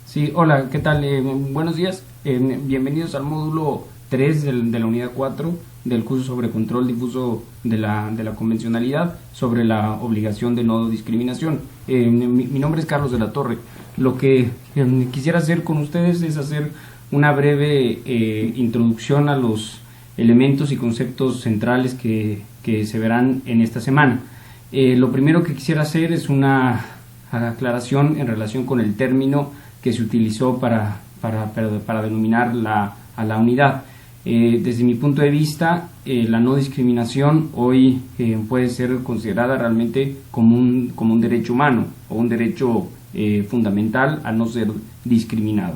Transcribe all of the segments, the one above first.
Sí, hola, ¿qué tal? Buenos días. Bienvenidos al módulo 3 de la unidad 4 del curso sobre control difuso de la convencionalidad sobre la obligación de no discriminación. Mi nombre es Carlos de la Torre. Lo que quisiera hacer con ustedes es hacer una breve introducción a los elementos y conceptos centrales que se verán en esta semana. Lo primero que quisiera hacer es una aclaración en relación con el término que se utilizó para denominar a la unidad. Desde mi punto de vista, la no discriminación hoy puede ser considerada realmente como un derecho humano o un derecho fundamental a no ser discriminado.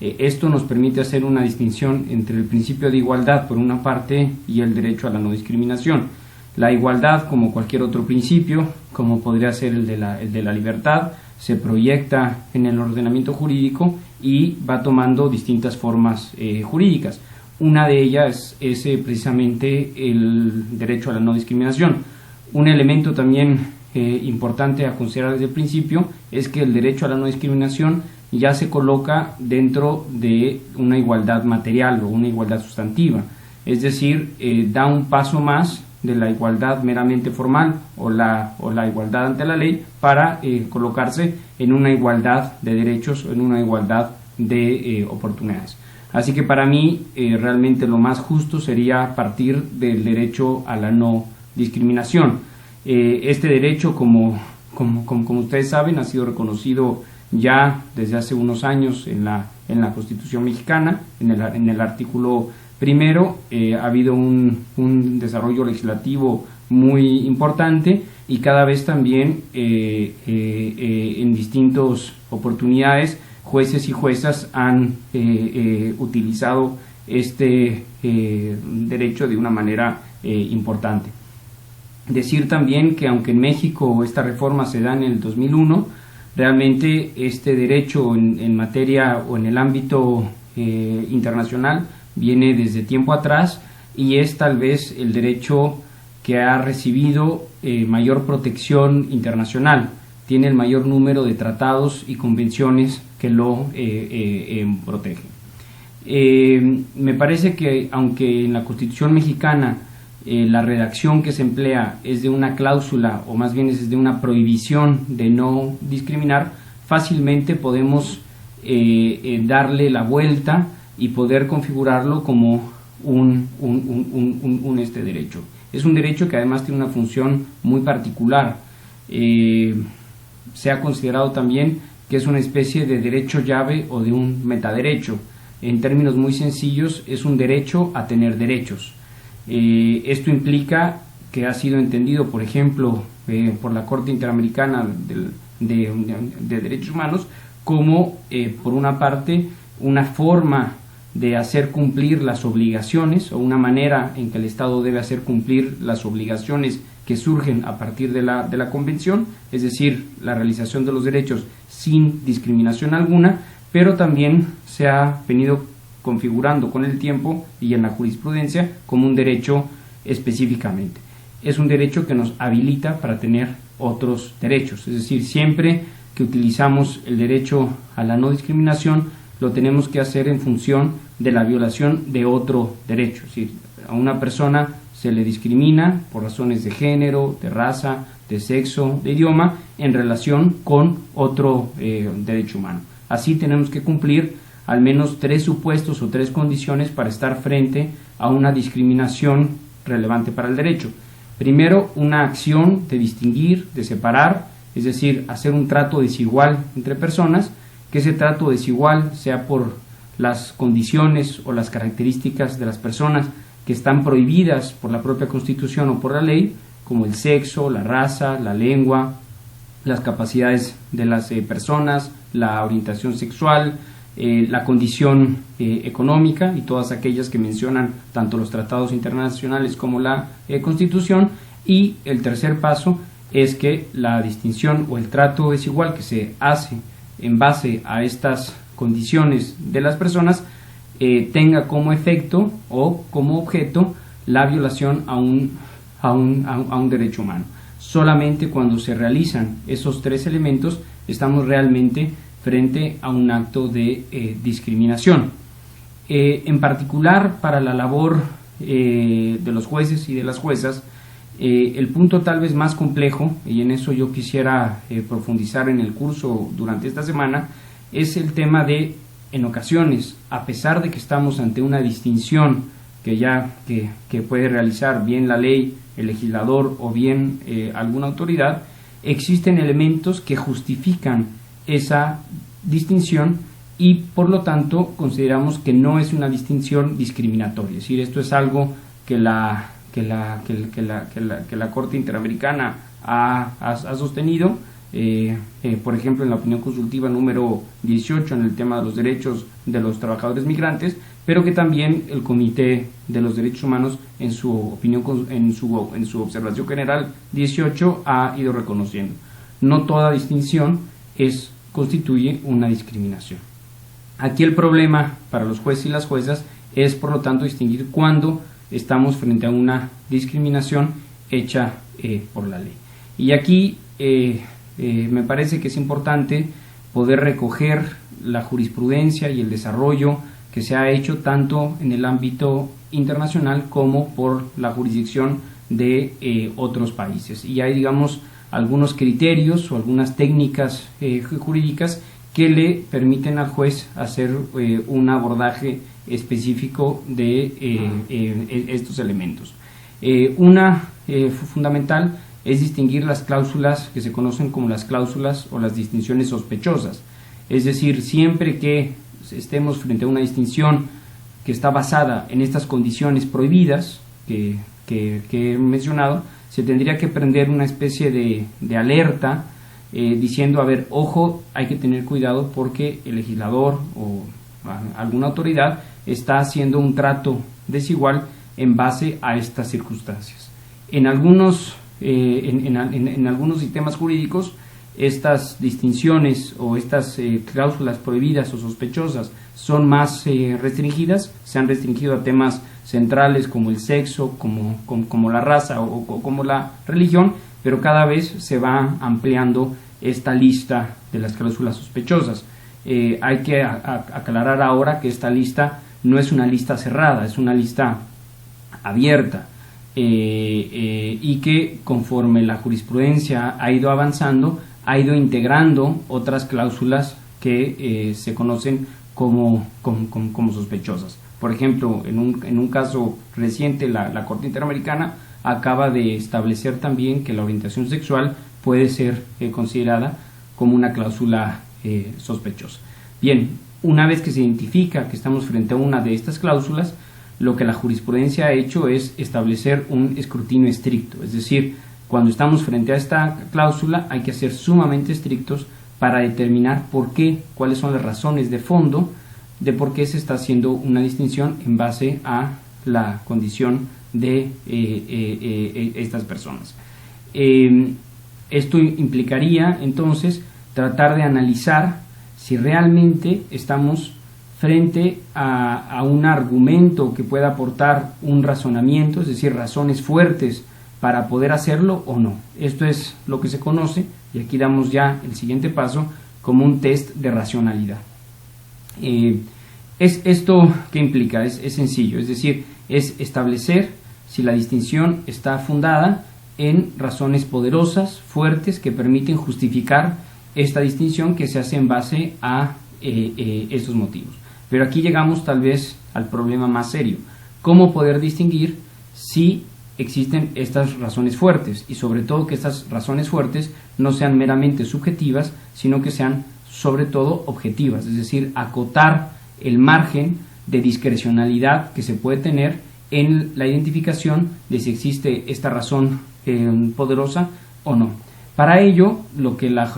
Esto nos permite hacer una distinción entre el principio de igualdad por una parte y el derecho a la no discriminación. La igualdad, como cualquier otro principio, como podría ser el de la libertad, se proyecta en el ordenamiento jurídico y va tomando distintas formas jurídicas. Una de ellas es precisamente el derecho a la no discriminación. Un elemento también importante a considerar desde el principio es que el derecho a la no discriminación ya se coloca dentro de una igualdad material o una igualdad sustantiva, es decir, da un paso más de la igualdad meramente formal o la igualdad ante la ley para colocarse en una igualdad de derechos, en una igualdad de oportunidades. Así que para mí realmente lo más justo sería partir del derecho a la no discriminación. Este derecho, como ustedes saben, ha sido reconocido ya desde hace unos años en la Constitución mexicana, en el artículo primero. Ha habido un desarrollo legislativo muy importante y cada vez también en distintas oportunidades jueces y juezas han utilizado este derecho de una manera importante. Decir también que aunque en México esta reforma se da en el 2001, realmente este derecho en materia o en el ámbito internacional viene desde tiempo atrás y es tal vez el derecho que ha recibido mayor protección internacional. Tiene el mayor número de tratados y convenciones que lo protegen. Me parece que aunque en la Constitución mexicana la redacción que se emplea es de una cláusula o más bien es de una prohibición de no discriminar, fácilmente podemos darle la vuelta y poder configurarlo como un derecho. Es un derecho que además tiene una función muy particular. Se ha considerado también que es una especie de derecho llave o de un metaderecho. En términos muy sencillos, es un derecho a tener derechos. Esto implica que ha sido entendido, por ejemplo, por la Corte Interamericana de Derechos Humanos como, por una parte, una forma de hacer cumplir las obligaciones o una manera en que el Estado debe hacer cumplir las obligaciones que surgen a partir de la Convención, es decir, la realización de los derechos sin discriminación alguna, pero también se ha venido configurando con el tiempo y en la jurisprudencia como un derecho específicamente. Es un derecho que nos habilita para tener otros derechos, es decir, siempre que utilizamos el derecho a la no discriminación lo tenemos que hacer en función de la violación de otro derecho. Es decir, a una persona se le discrimina por razones de género, de raza, de sexo, de idioma, en relación con otro derecho humano. Así tenemos que cumplir al menos 3 supuestos o 3 condiciones para estar frente a una discriminación relevante para el derecho. Primero, una acción de distinguir, de separar, es decir, hacer un trato desigual entre personas, que ese trato desigual sea por las condiciones o las características de las personas que están prohibidas por la propia Constitución o por la ley, como el sexo, la raza, la lengua, las capacidades de las personas, la orientación sexual, la condición económica y todas aquellas que mencionan tanto los tratados internacionales como la Constitución. Y el tercer paso es que la distinción o el trato desigual que se hace en base a estas condiciones de las personas tenga como efecto o como objeto la violación a un derecho humano. Solamente cuando se realizan esos 3 elementos estamos realmente frente a un acto de discriminación. En particular, para la labor de los jueces y de las juezas, el punto tal vez más complejo, y en eso yo quisiera profundizar en el curso durante esta semana, es el tema de, en ocasiones, a pesar de que estamos ante una distinción que puede realizar bien la ley, el legislador o bien alguna autoridad, existen elementos que justifican esa distinción y por lo tanto consideramos que no es una distinción discriminatoria. Es decir, esto es algo que la Corte Interamericana ha sostenido, por ejemplo en la opinión consultiva número 18 en el tema de los derechos de los trabajadores migrantes, pero que también el Comité de los Derechos Humanos en su opinión, en su observación general 18 ha ido reconociendo. No toda distinción constituye una discriminación. Aquí el problema para los jueces y las juezas es, por lo tanto, distinguir cuándo estamos frente a una discriminación hecha por la ley. Y aquí me parece que es importante poder recoger la jurisprudencia y el desarrollo que se ha hecho tanto en el ámbito internacional como por la jurisdicción de otros países. Y hay, digamos, algunos criterios o algunas técnicas jurídicas que le permiten al juez hacer un abordaje específico de estos elementos. Una fundamental es distinguir las cláusulas que se conocen como las cláusulas o las distinciones sospechosas. Es decir, siempre que estemos frente a una distinción que está basada en estas condiciones prohibidas que he mencionado, se tendría que prender una especie de alerta diciendo, a ver, ojo, hay que tener cuidado porque el legislador o alguna autoridad está haciendo un trato desigual en base a estas circunstancias. En algunos sistemas jurídicos, estas distinciones o estas cláusulas prohibidas o sospechosas son más restringidas, se han restringido a temas centrales como el sexo, como la raza o como la religión, pero cada vez se va ampliando esta lista de las cláusulas sospechosas. Hay que aclarar ahora que esta lista no es una lista cerrada, es una lista abierta y que conforme la jurisprudencia ha ido avanzando, ha ido integrando otras cláusulas que se conocen como sospechosas. Por ejemplo, en un caso reciente, la Corte Interamericana acaba de establecer también que la orientación sexual puede ser considerada como una cláusula sospechosa. Bien, una vez que se identifica que estamos frente a una de estas cláusulas, lo que la jurisprudencia ha hecho es establecer un escrutinio estricto, es decir, cuando estamos frente a esta cláusula hay que ser sumamente estrictos para determinar cuáles son las razones de fondo de por qué se está haciendo una distinción en base a la condición de estas personas. Esto implicaría entonces tratar de analizar si realmente estamos frente a un argumento que pueda aportar un razonamiento, es decir, razones fuertes para poder hacerlo o no. Esto es lo que se conoce, y aquí damos ya el siguiente paso, como un test de racionalidad. ¿Esto qué implica? Es sencillo, es decir, es establecer si la distinción está fundada en razones poderosas, fuertes, que permiten justificar esta distinción que se hace en base a estos motivos. Pero aquí llegamos tal vez al problema más serio. ¿Cómo poder distinguir si existen estas razones fuertes? Y sobre todo que estas razones fuertes no sean meramente subjetivas, sino que sean sobre todo objetivas, es decir, acotar el margen de discrecionalidad que se puede tener en la identificación de si existe esta razón poderosa o no. Para ello, lo que la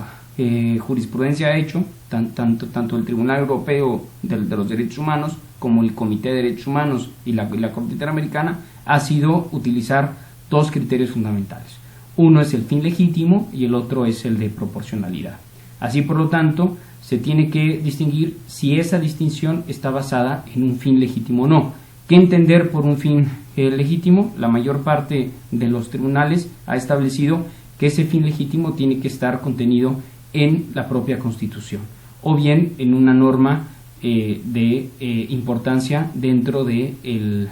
jurisprudencia ha hecho, tanto el Tribunal Europeo de los Derechos Humanos como el Comité de Derechos Humanos y la Corte Interamericana, ha sido utilizar dos criterios fundamentales. Uno es el fin legítimo y el otro es el de proporcionalidad. Así, por lo tanto, se tiene que distinguir si esa distinción está basada en un fin legítimo o no. ¿Qué entender por un fin legítimo? La mayor parte de los tribunales ha establecido que ese fin legítimo tiene que estar contenido en la propia Constitución o bien en una norma de importancia dentro de el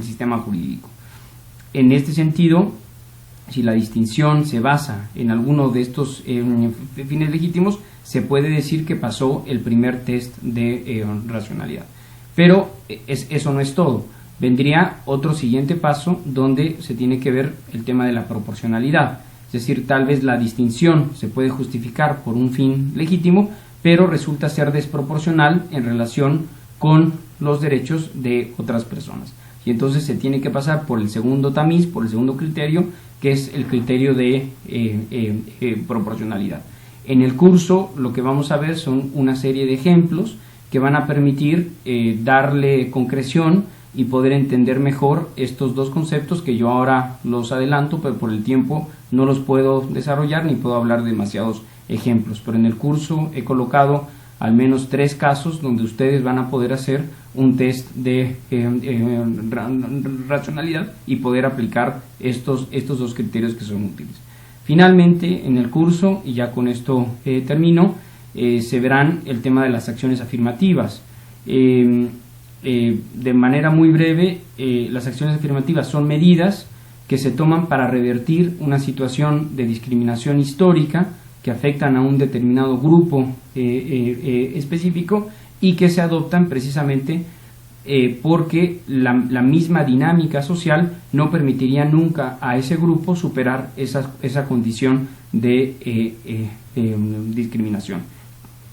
sistema jurídico. En este sentido, si la distinción se basa en alguno de estos fines legítimos, se puede decir que pasó el primer test de racionalidad. Pero eso no es todo. Vendría otro siguiente paso donde se tiene que ver el tema de la proporcionalidad. Es decir, tal vez la distinción se puede justificar por un fin legítimo, pero resulta ser desproporcional en relación con los derechos de otras personas. Y entonces se tiene que pasar por el segundo tamiz, por el segundo criterio, que es el criterio de proporcionalidad. En el curso lo que vamos a ver son una serie de ejemplos que van a permitir darle concreción y poder entender mejor estos dos conceptos que yo ahora los adelanto, pero por el tiempo no los puedo desarrollar ni puedo hablar de demasiados ejemplos. Pero en el curso he colocado al menos 3 casos donde ustedes van a poder hacer un test de racionalidad y poder aplicar estos dos criterios que son útiles. Finalmente, en el curso, y ya con esto termino, se verán el tema de las acciones afirmativas. De manera muy breve, las acciones afirmativas son medidas que se toman para revertir una situación de discriminación histórica que afectan a un determinado grupo específico y que se adoptan precisamente porque la misma dinámica social no permitiría nunca a ese grupo superar esa condición de discriminación.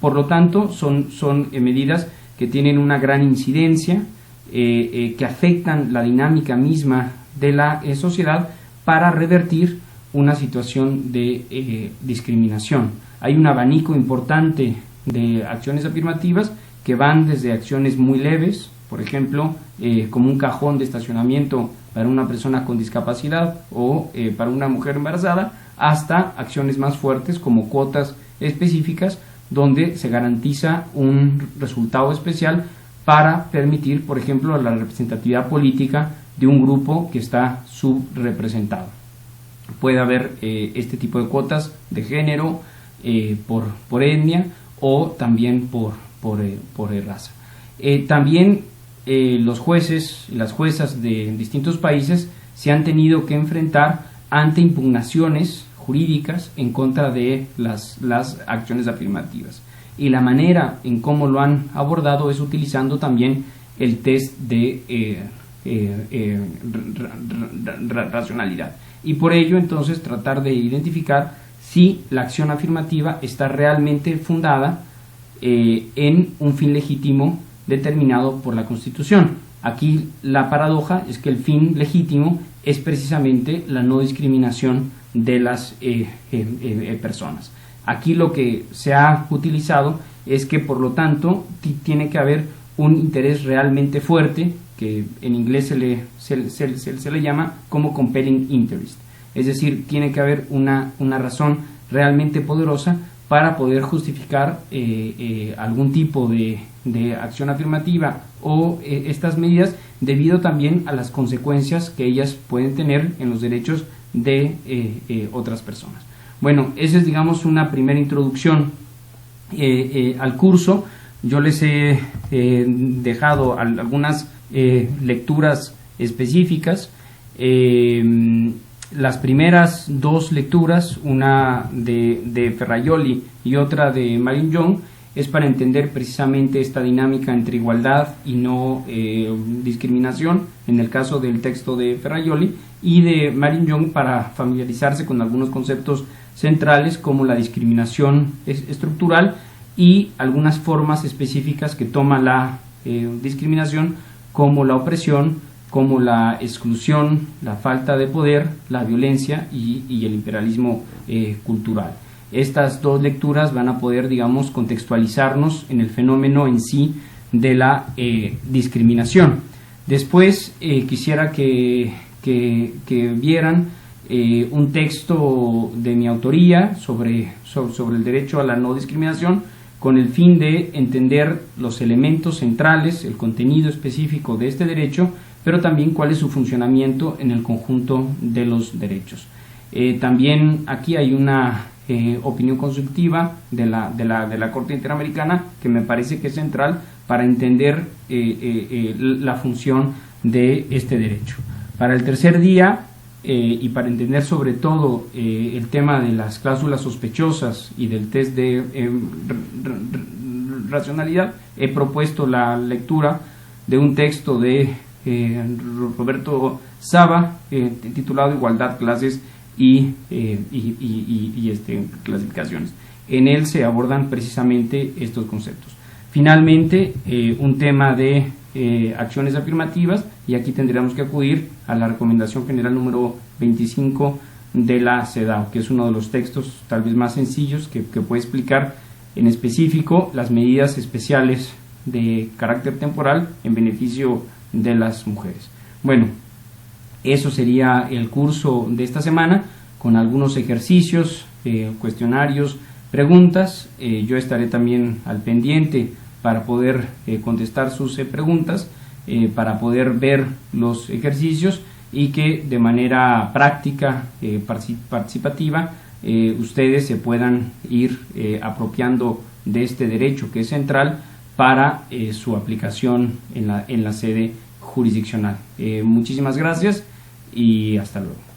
Por lo tanto, son medidas que tienen una gran incidencia, que afectan la dinámica misma de la sociedad para revertir una situación de discriminación. Hay un abanico importante de acciones afirmativas que van desde acciones muy leves, por ejemplo, como un cajón de estacionamiento para una persona con discapacidad o para una mujer embarazada, hasta acciones más fuertes como cuotas específicas donde se garantiza un resultado especial para permitir, por ejemplo, la representatividad política de un grupo que está subrepresentado. Puede haber este tipo de cuotas de género, por etnia o también por raza. También los jueces y las juezas de distintos países se han tenido que enfrentar ante impugnaciones jurídicas en contra de las acciones afirmativas, y la manera en cómo lo han abordado es utilizando también el test de racionalidad, y por ello entonces tratar de identificar si la acción afirmativa está realmente fundada en un fin legítimo determinado por la Constitución. Aquí la paradoja es que el fin legítimo es precisamente la no discriminación de las personas. Aquí lo que se ha utilizado es que, por lo tanto, tiene que haber un interés realmente fuerte, que en inglés se le llama como compelling interest. Es decir, tiene que haber una razón realmente poderosa para poder justificar algún tipo de acción afirmativa o estas medidas, debido también a las consecuencias que ellas pueden tener en los derechos de otras personas. Bueno, esa es, digamos, una primera introducción al curso. Yo les he dejado algunas lecturas específicas. Las primeras 2 lecturas, una de Ferrajoli y otra de Marine Young, es para entender precisamente esta dinámica entre igualdad y no discriminación, en el caso del texto de Ferrajoli, y de Marine Young para familiarizarse con algunos conceptos centrales como la discriminación estructural y algunas formas específicas que toma la discriminación, como la opresión, como la exclusión, la falta de poder, la violencia y el imperialismo cultural. Estas 2 lecturas van a poder, digamos, contextualizarnos en el fenómeno en sí de la discriminación. Después quisiera que vieran un texto de mi autoría sobre el derecho a la no discriminación, con el fin de entender los elementos centrales, el contenido específico de este derecho, pero también cuál es su funcionamiento en el conjunto de los derechos. También aquí hay una opinión consultiva de la Corte Interamericana, que me parece que es central para entender la función de este derecho. Para el tercer día, y para entender sobre todo el tema de las cláusulas sospechosas y del test de racionalidad, he propuesto la lectura de un texto de Roberto Saba, titulado Igualdad, Clases y clasificaciones. En él se abordan precisamente estos conceptos. Finalmente, un tema de acciones afirmativas, y aquí tendríamos que acudir a la recomendación general número 25 de la CEDAW, que es uno de los textos tal vez más sencillos que puede explicar en específico las medidas especiales de carácter temporal en beneficio de las mujeres. Bueno, eso sería el curso de esta semana, con algunos ejercicios, cuestionarios, preguntas. Yo estaré también al pendiente para poder contestar sus preguntas, para poder ver los ejercicios y que de manera práctica, participativa, ustedes se puedan ir apropiando de este derecho que es central para su aplicación en la sede jurisdiccional. Muchísimas gracias y hasta luego.